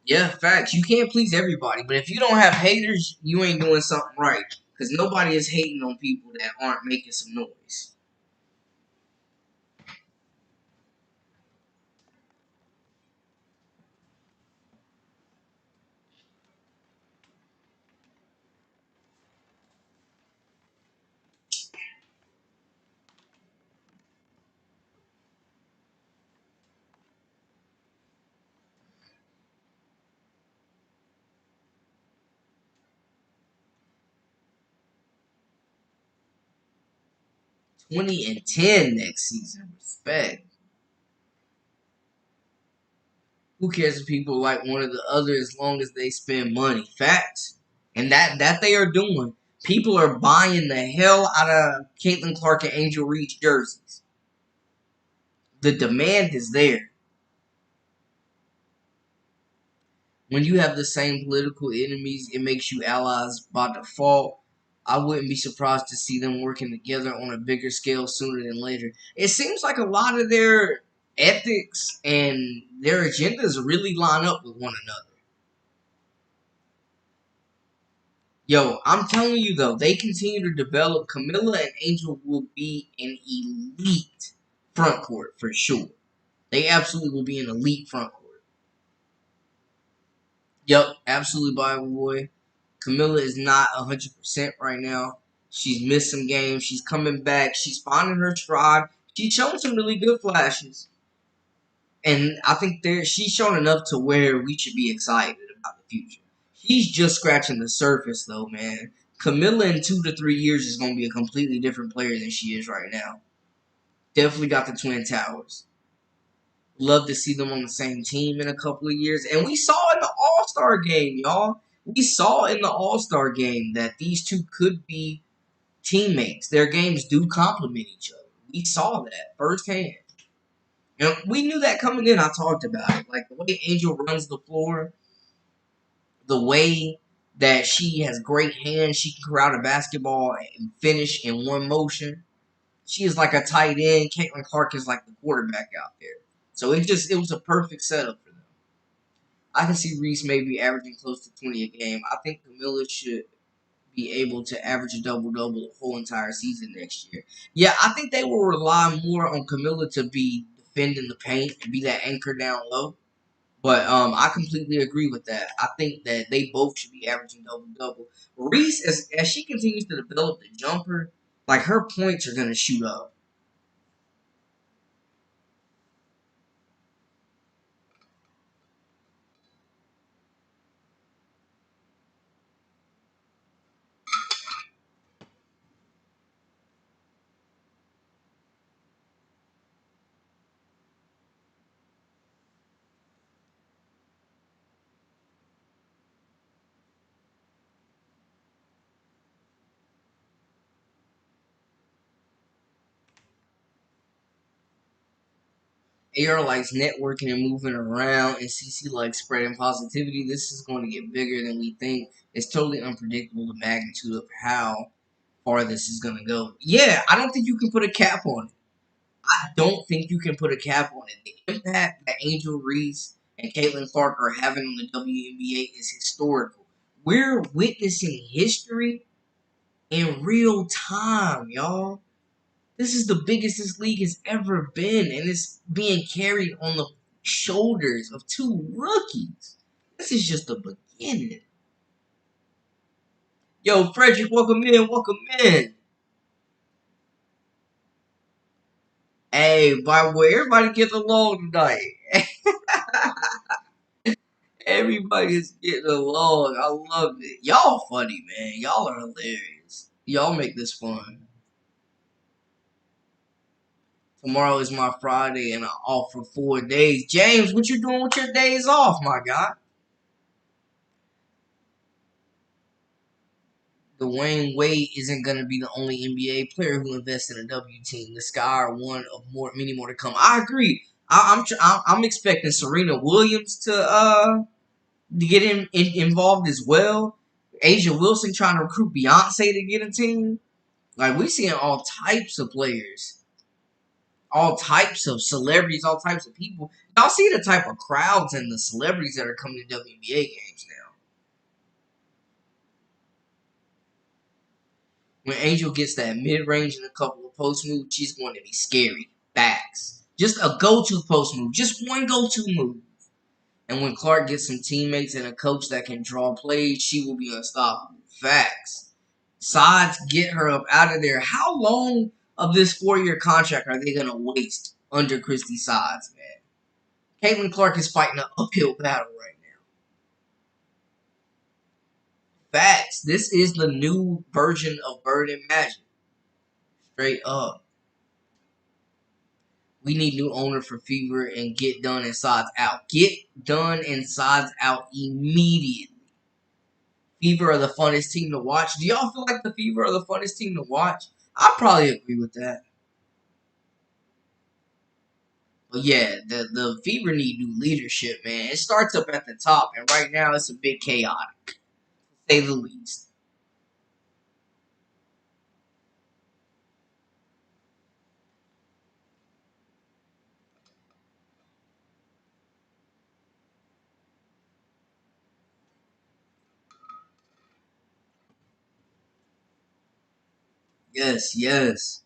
Yeah, facts. You can't please everybody, but if you don't have haters, you ain't doing something right. Because nobody is hating on people that aren't making some noise. Twenty and 10 next season. Respect. Who cares if people like one or the other as long as they spend money? Facts. And that they are doing. People are buying the hell out of Caitlin Clark and Angel Reese jerseys. The demand is there. When you have the same political enemies, it makes you allies by default. I wouldn't be surprised to see them working together on a bigger scale sooner than later. It seems like a lot of their ethics and their agendas really line up with one another. Yo, I'm telling you though, they continue to develop. Camilla and Angel will be an elite front court for sure. They absolutely will be an elite front court. Yep, absolutely, Bible boy. Camilla is not 100% right now. She's missed some games. She's coming back. She's finding her stride. She's shown some really good flashes. And I think she's shown enough to where we should be excited about the future. She's just scratching the surface, though, man. Camilla in 2 to 3 years is going to be a completely different player than she is right now. Definitely got the Twin Towers. Love to see them on the same team in a couple of years. And we saw in the All-Star game, y'all. We saw in the All-Star game that these two could be teammates. Their games do complement each other. We saw that firsthand. And we knew that coming in. I talked about it. Like the way Angel runs the floor, the way that she has great hands, she can crowd a basketball and finish in one motion. She is like a tight end. Caitlin Clark is like the quarterback out there. So it was a perfect setup for them. I can see Reese maybe averaging close to 20 a game. I think Camilla should be able to average a double-double the whole entire season next year. Yeah, I think they will rely more on Camilla to be defending the paint and be that anchor down low. But I completely agree with that. I think that they both should be averaging double-double. Reese, as she continues to develop the jumper, like her points are going to shoot up. AR likes networking and moving around, and CC likes spreading positivity. This is going to get bigger than we think. It's totally unpredictable the magnitude of how far this is going to go. Yeah, I don't think you can put a cap on it. I don't think you can put a cap on it. The impact that Angel Reese and Caitlin Clark are having on the WNBA is historical. We're witnessing history in real time, y'all. This is the biggest this league has ever been, and it's being carried on the shoulders of two rookies. This is just the beginning. Yo, Frederick, welcome in, welcome in. Hey, by the way, everybody get along tonight. Everybody is getting along. I love it. Y'all funny, man. Y'all are hilarious. Y'all make this fun. Tomorrow is my Friday, and I'm off for 4 days. James, what you doing with your days off, my guy? Wnba isn't going to be the only NBA player who invests in a W team. The Sky are one of many more to come. I agree. I'm expecting Serena Williams to get involved as well. Asia Wilson trying to recruit Beyonce to get a team. Like we seeing all types of players, all types of celebrities, all types of people. Y'all see the type of crowds and the celebrities that are coming to WNBA games now. When Angel gets that mid range and a couple of post moves, she's going to be scary. Facts. Just a go to post move. Just one go to move. And when Clark gets some teammates and a coach that can draw plays, she will be unstoppable. Facts. Sides get her up out of there. How long of this 4-year contract are they going to waste under Christy Sides, man? Caitlin Clark is fighting an uphill battle right now. Facts. This is the new version of Bird and Magic. Straight up. We need new owner for Fever and get done and sides out. Get done and sides out immediately. Fever are the funnest team to watch. Do y'all feel like the Fever are the funnest team to watch? I probably agree with that. But yeah, the Fever need new leadership, man. It starts up at the top, and right now it's a bit chaotic, to say the least. Yes, yes.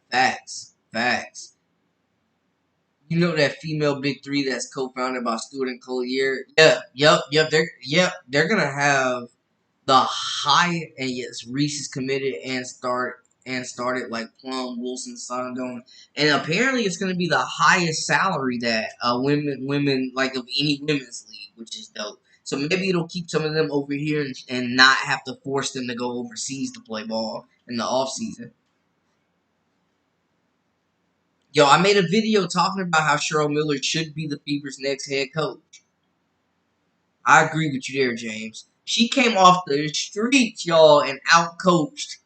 Facts. Facts. You know that female big three that's co-founded by Stewart and Collier? They're gonna have the high, and yes, Reese is committed and started like Plum, Wilson, Sondon, and apparently it's gonna be the highest salary that women like of any women's league, which is dope. So maybe it'll keep some of them over here and not have to force them to go overseas to play ball in the off season. Yo, I made a video talking about how Cheryl Miller should be the Fever's next head coach. I agree with you there, James. She came off the streets, y'all, and outcoached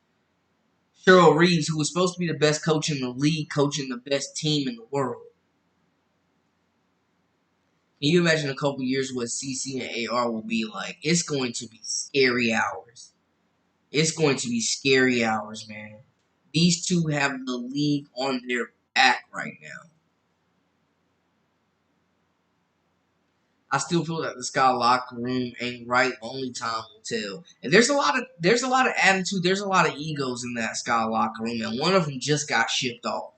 Cheryl Reeves, who was supposed to be the best coach in the league, coaching the best team in the world. Can you imagine a couple years what CC and AR will be like? It's going to be scary hours. It's going to be scary hours, man. These two have the league on their back right now. I still feel that the Sky locker room ain't right. Only time will tell. And there's a lot of attitude. There's a lot of egos in that Sky locker room, and one of them just got shipped off.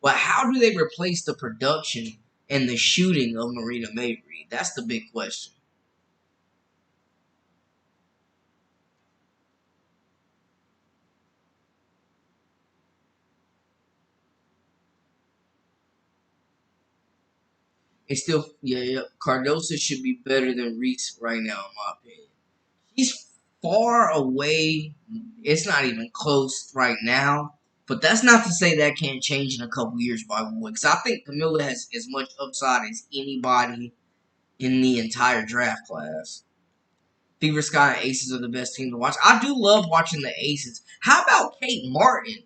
But how do they replace the production and the shooting of Marina Mabry? That's the big question. It's still, yeah. Cardosa should be better than Reese right now, in my opinion. He's far away. It's not even close right now. But that's not to say that can't change in a couple years by the way. Because I think Camilla has as much upside as anybody in the entire draft class. Fever Sky and Aces are the best team to watch. I do love watching the Aces. How about Kate Martin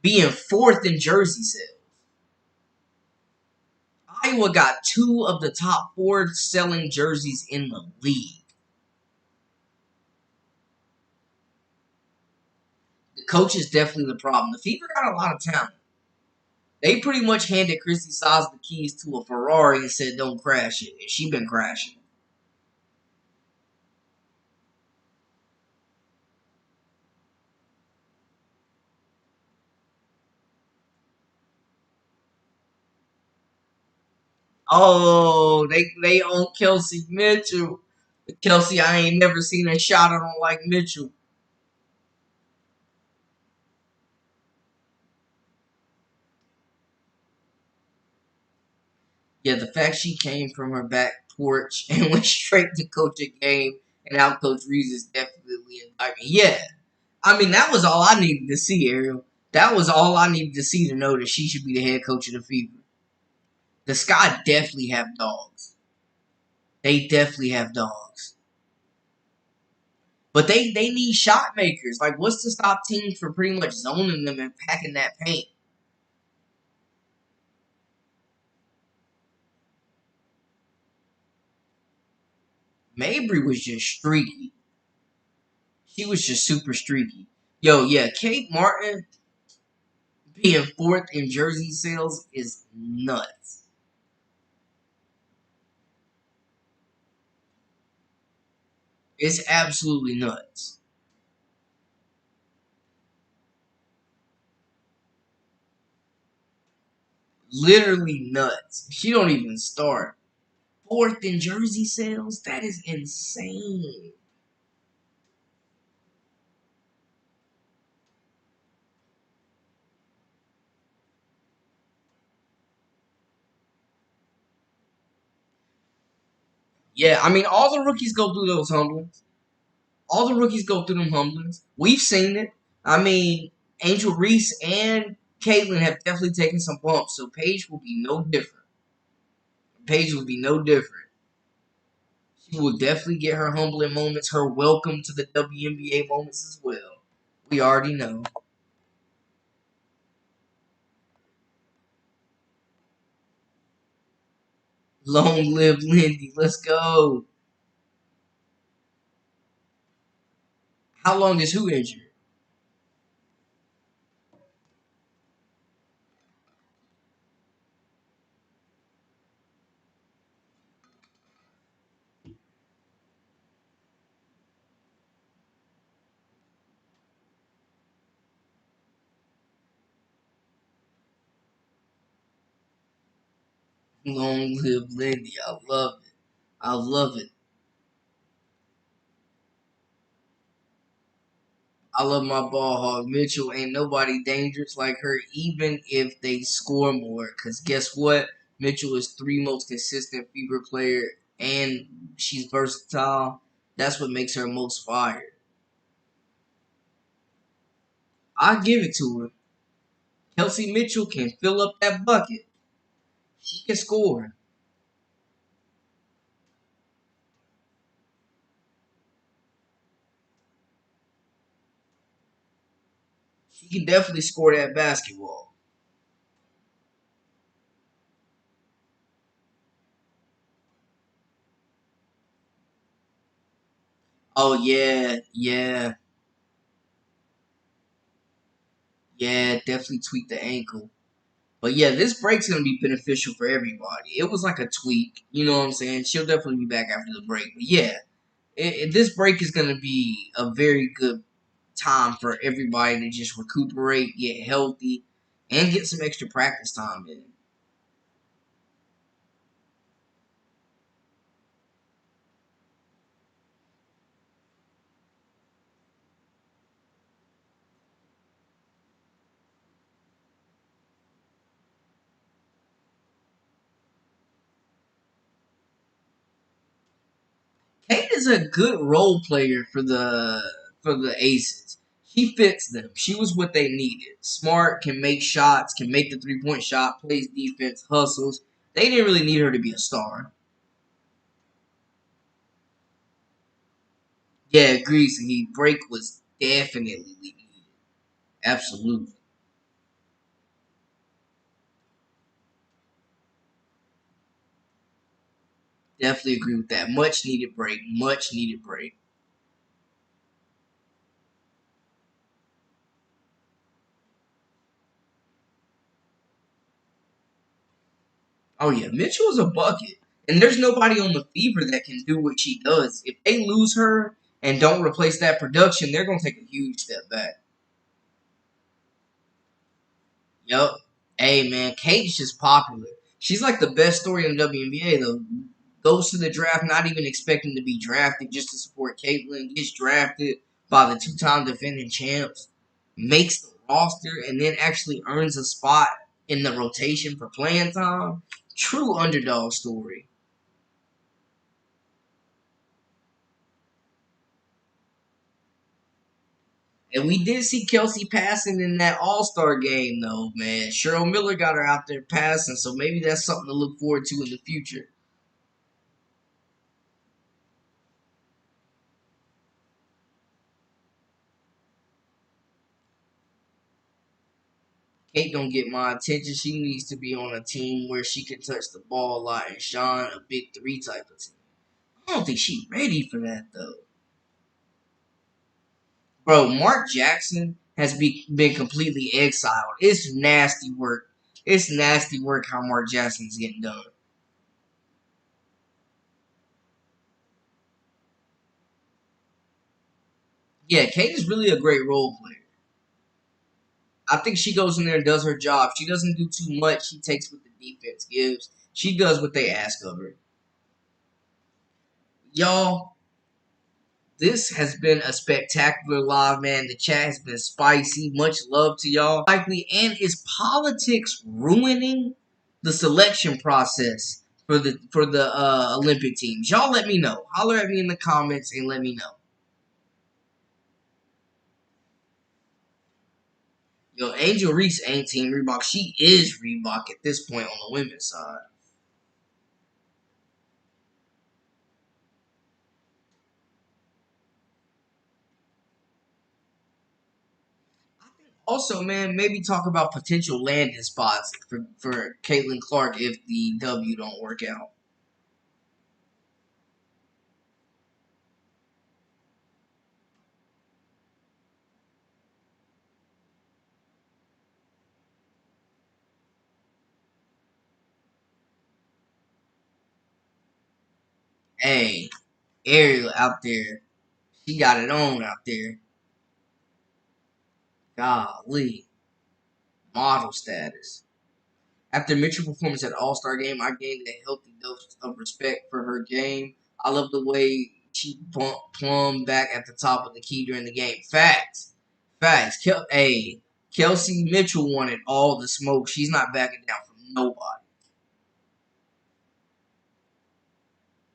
being fourth in jersey sales? Iowa got two of the top four selling jerseys in the league. The coach is definitely the problem. The Fever got a lot of talent. They pretty much handed Christy Siles the keys to a Ferrari and said, "Don't crash it." And she been crashing. Oh, they own Kelsey Mitchell. Kelsey, I ain't never seen a shot on like Mitchell. Yeah, the fact she came from her back porch and went straight to coach a game and out coach Reese is definitely indictment. Yeah, I mean that was all I needed to see, Ariel. That was all I needed to see to know that she should be the head coach of the Fever. The Sky definitely have dogs. They definitely have dogs. But they need shot makers. Like, what's to stop teams from pretty much zoning them and packing that paint? Mabry was just streaky. She was just super streaky. Yo, yeah, Kate Martin being fourth in jersey sales is nuts. It's absolutely nuts. Literally nuts. She don't even start. Fourth in jersey sales? That is insane. Yeah, I mean, all the rookies go through those humblings. All the rookies go through them humblings. We've seen it. I mean, Angel Reese and Caitlin have definitely taken some bumps, so Paige will be no different. Paige will be no different. She will definitely get her humbling moments, her welcome to the WNBA moments as well. We already know. Long live Lindy. Let's go. How long is who injured? Long live Lindy. I love it. I love it. I love my ball hog. Mitchell ain't nobody dangerous like her, even if they score more. Because guess what? Mitchell is three most consistent Fever player, and she's versatile. That's what makes her most fired. I give it to her. Kelsey Mitchell can fill up that bucket. She can score. She can definitely score that basketball. Oh yeah, yeah, yeah. Definitely tweak the ankle. But yeah, this break's gonna be beneficial for everybody. It was like a tweak, you know what I'm saying? She'll definitely be back after the break. But yeah, this break is gonna be a very good time for everybody to just recuperate, get healthy, and get some extra practice time in. Kate is a good role player for the Aces. She fits them. She was what they needed. Smart, can make shots, can make the 3-point shot, plays defense, hustles. They didn't really need her to be a star. Yeah, Grease and he break was definitely needed. Absolutely. Definitely agree with that. Much needed break. Much needed break. Oh yeah, Mitchell is a bucket. And there's nobody on the Fever that can do what she does. If they lose her and don't replace that production, they're gonna take a huge step back. Yup. Hey man, Kate's just popular. She's like the best story in the WNBA though. Goes to the draft not even expecting to be drafted just to support Caitlyn, gets drafted by the two-time defending champs, makes the roster, and then actually earns a spot in the rotation for playing time. True underdog story. And we did see Kelsey passing in that All-Star game though, man. Cheryl Miller got her out there passing, so maybe that's something to look forward to in the future. Kate don't get my attention. She needs to be on a team where she can touch the ball a lot and shine, a big three type of team. I don't think she's ready for that though. Bro, Mark Jackson has been completely exiled. It's nasty work. It's nasty work how Mark Jackson's getting done. Yeah, Kate is really a great role player. I think she goes in there and does her job. She doesn't do too much. She takes what the defense gives. She does what they ask of her. Y'all, this has been a spectacular live, man. The chat has been spicy. Much love to y'all. Likely, and is politics ruining the selection process for the Olympic teams? Y'all, let me know. Holler at me in the comments and let me know. Yo, Angel Reese ain't Team Reebok. She is Reebok at this point on the women's side. Also, man, maybe talk about potential landing spots for Caitlin Clark if the W don't work out. Hey, Ariel out there, she got it on out there. Golly, model status. After Mitchell's performance at the All-Star game, I gained a healthy dose of respect for her game. I love the way she plumbed back at the top of the key during the game. Facts. Facts. Kelsey Mitchell wanted all the smoke. She's not backing down from nobody.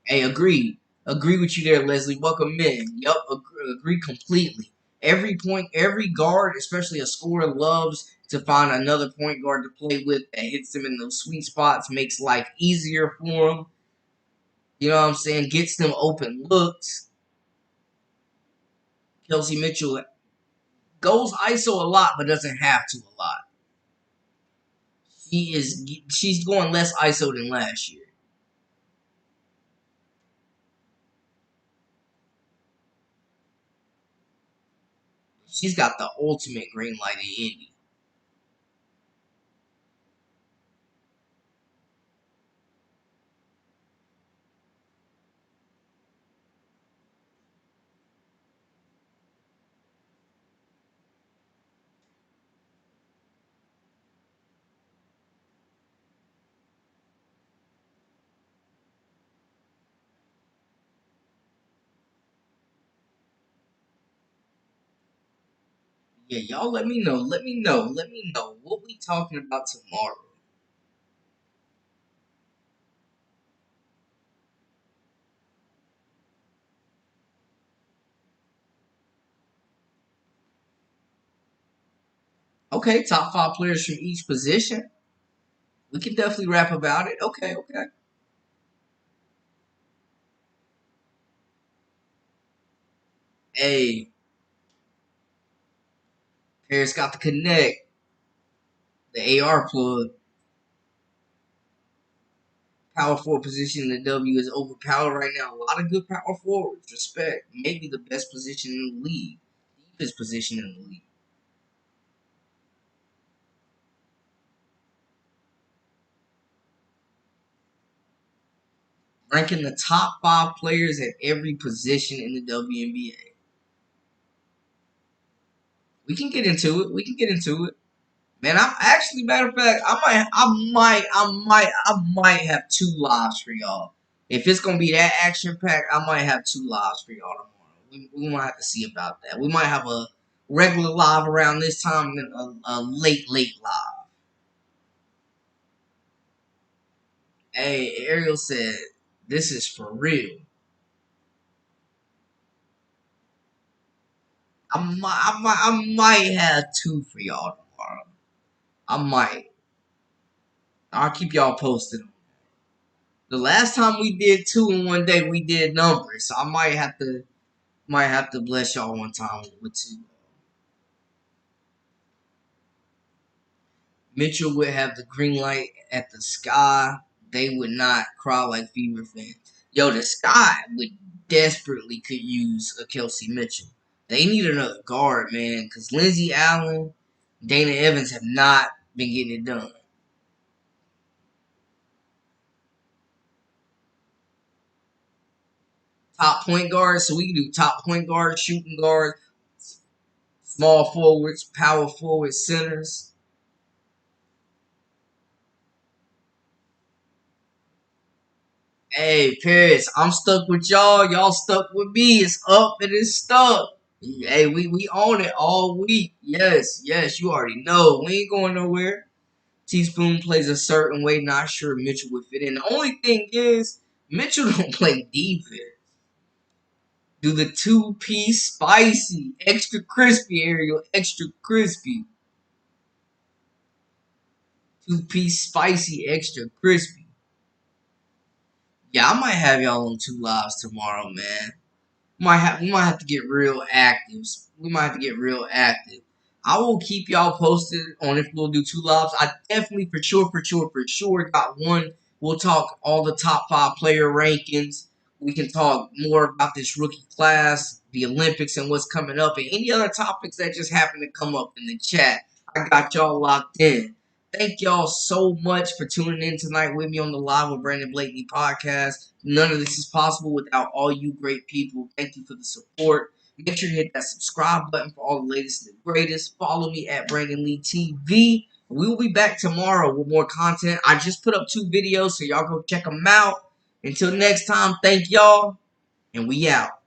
Hey, agreed. Agree with you there, Leslie. Welcome in. Yup, agree completely. Every guard, especially a scorer, loves to find another point guard to play with that hits them in those sweet spots, makes life easier for them. You know what I'm saying? Gets them open looks. Kelsey Mitchell goes ISO a lot, but doesn't have to a lot. She's going less ISO than last year. She's got the ultimate green light in Indy. Yeah, y'all let me know. Let me know what we talking about tomorrow. Okay, top five players from each position. We can definitely rap about it. Okay, okay. Hey, Paris got the connect. The AR plug. Power forward position in the W is overpowered right now. A lot of good power forwards. Respect. Maybe the best position in the league. Deepest position in the league. Ranking the top five players at every position in the WNBA. We can get into it. We can get into it. Man, I'm actually, matter of fact, I might have two lives for y'all. If it's gonna be that action packed, I might have two lives for y'all tomorrow. We might have to see about that. We might have a regular live around this time and then a late live. Hey, Ariel said this is for real. I might have two for y'all tomorrow. I might. I'll keep y'all posted. The last time we did two in one day, we did numbers, so I might have to bless y'all one time with two. Mitchell would have the green light at the Sky. They would not cry like Fever fans. Yo, the Sky would desperately could use a Kelsey Mitchell. They need another guard, man, because Lindsey Allen, Dana Evans have not been getting it done. Top point guards, so we can do top point guards, shooting guards, small forwards, power forwards, centers. Hey, Paris, I'm stuck with y'all. Y'all stuck with me. It's up and it's stuck. Hey, we own it all week. Yes, yes, you already know. We ain't going nowhere. Teaspoon plays a certain way. Not sure Mitchell would fit in. The only thing is, Mitchell don't play defense. Do the two-piece spicy, extra crispy, Ariel, extra crispy. Two-piece spicy, extra crispy. Yeah, I might have y'all on two lives tomorrow, man. We might have to get real active. We might have to get real active. I will keep y'all posted on if we'll do two lives. I definitely for sure got one. We'll talk all the top five player rankings. We can talk more about this rookie class, the Olympics, and what's coming up, and any other topics that just happen to come up in the chat. I got y'all locked in. Thank y'all so much for tuning in tonight with me on the Live with Brandon Blakely podcast. None of this is possible without all you great people. Thank you for the support. Make sure to hit that subscribe button for all the latest and the greatest. Follow me at Brandon Lee TV. We will be back tomorrow with more content. I just put up 2 videos, so y'all go check them out. Until next time, thank y'all, and we out.